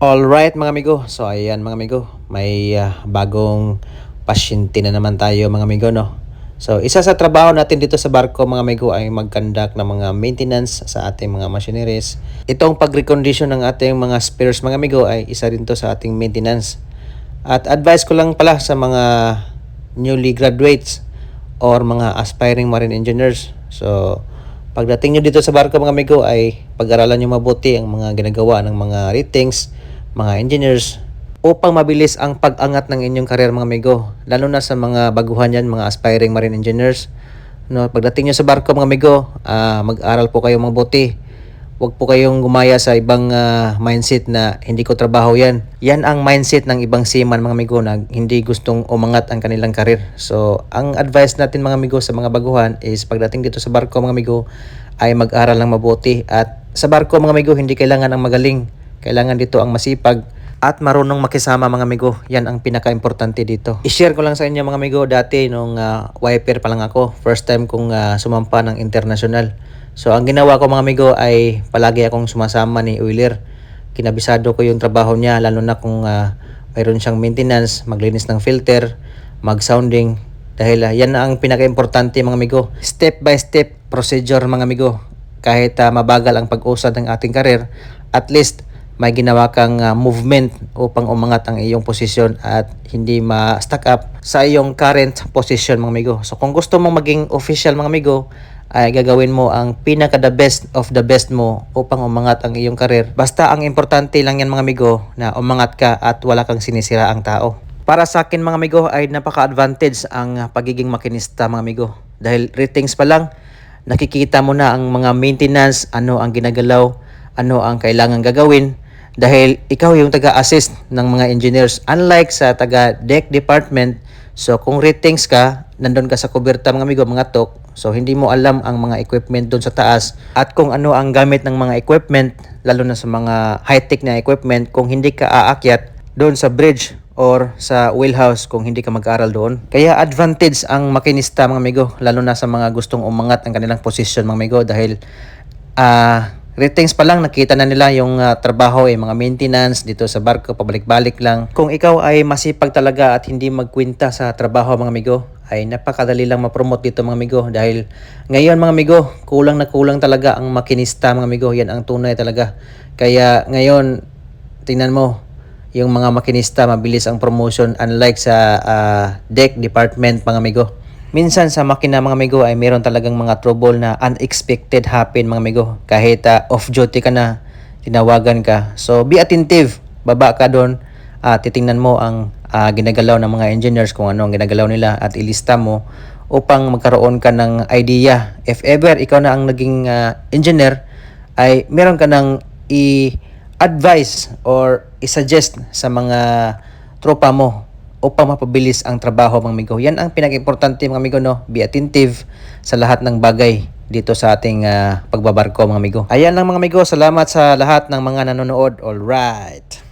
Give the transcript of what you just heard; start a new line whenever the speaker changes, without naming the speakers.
Alright mga amigo, so ayan mga amigo, may bagong pasyente na naman tayo mga amigo, no? So isa sa trabaho natin dito sa barko mga amigo ay mag-conduct ng mga maintenance sa ating mga machineries. Itong pag-recondition ng ating mga spares mga amigo ay isa rin to sa ating maintenance. At advice ko lang pala sa mga newly graduates or mga aspiring marine engineers. So pagdating nyo dito sa barko mga amigo ay pag-aralan nyo mabuti ang mga ginagawa ng mga ratings, mga engineers upang mabilis ang pag-angat ng inyong career mga amigo, lalo na sa mga baguhan yan, mga aspiring marine engineers, no? Pagdating nyo sa barko mga amigo, mag-aral po kayo mabuti. Huwag po kayong gumaya sa ibang mindset na hindi ko trabaho yan. Yan ang mindset ng ibang seaman mga amigo na hindi gustong umangat ang kanilang karir. So ang advice natin mga amigo sa mga baguhan is pagdating dito sa barko mga amigo ay mag-aral lang mabuti. At sa barko mga amigo hindi kailangan ang magaling, kailangan dito ang masipag at marunong makisama mga amigo. Yan ang pinaka-importante dito. I-share ko lang sa inyo mga amigo, dati nung wiper pa lang ako, first time kong sumampa ng international. So ang ginawa ko mga amigo ay palagi akong sumasama ni Oiler. Kinabisado ko yung trabaho niya, lalo na kung mayroon siyang maintenance, maglinis ng filter, mag-sounding. Dahil yan na ang pinaka-importante mga amigo. Step by step procedure mga amigo. Kahit mabagal ang pag-usad ng ating karir, at least may ginawa kang movement upang umangat ang iyong posisyon at hindi ma-stuck up sa iyong current position mga amigo. So kung gusto mong maging official mga amigo, ay gagawin mo ang pinaka the best of the best mo upang umangat ang iyong karir. Basta ang importante lang yan mga amigo na umangat ka at wala kang sinisira ang tao. Para sa akin mga amigo ay napaka-advantage ang pagiging makinista mga amigo. Dahil ratings pa lang, nakikita mo na ang mga maintenance, ano ang ginagalaw, ano ang kailangan gagawin. Dahil ikaw yung taga-assist ng mga engineers. Unlike sa taga-deck department, so kung ratings ka, nandun ka sa kuberta mga amigo, mga tok, so hindi mo alam ang mga equipment doon sa taas at kung ano ang gamit ng mga equipment, lalo na sa mga high-tech na equipment, kung hindi ka aakyat doon sa bridge or sa wheelhouse kung hindi ka mag-aral doon. Kaya advantage ang makinista mga amigo, lalo na sa mga gustong umangat ang kanilang position mga amigo dahil ratings pa lang nakita na nila yung trabaho mga maintenance dito sa barko, pabalik-balik lang. Kung ikaw ay masipag talaga at hindi magkwenta sa trabaho mga amigo, ay napakadali lang ma-promote dito mga amigo. Dahil ngayon mga amigo, kulang na kulang talaga ang makinista mga amigo. Yan ang tunay talaga. Kaya ngayon, tingnan mo, yung mga makinista mabilis ang promotion unlike sa deck department mga amigo. Minsan sa makina mga amigo ay meron talagang mga trouble na unexpected happen mga amigo. Kahit off duty ka na, tinawagan ka. So be attentive, baba ka doon, titingnan mo ang ginagalaw ng mga engineers kung ano ang ginagalaw nila at ilista mo upang magkaroon ka ng idea. If ever ikaw na ang naging engineer, ay meron ka ng i-advise or i-suggest sa mga tropa mo upang mapabilis ang trabaho mga amigo. Yan ang pinaka-importante mga amigo, no? Be attentive sa lahat ng bagay dito sa ating pagbabarko mga amigo. Ayan lang mga amigo, salamat sa lahat ng mga nanonood. Alright.